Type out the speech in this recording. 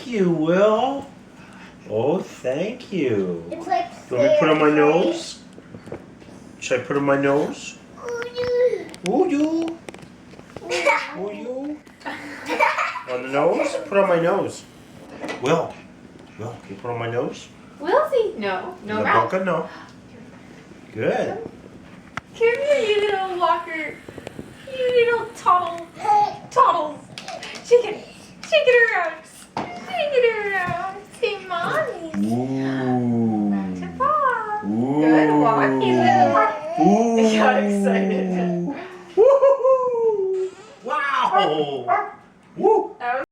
you, Will. Oh, thank you. It's like You want me to put it on my nose? Should I put it on my nose? Ooh, you. Ooh, you. On the nose? Put it on my nose. Will, can you put it on my nose? Wilsey, no, no, Ralph. Rebecca, no. Good. Come here, you little walker. You little toddles. Shake it around. Shake it around. Say mommy. Ooh. Back to Bob. Ooh. Good walking, little walker. Ooh. He got excited. Woo-hoo-hoo. Wow. Woo. That was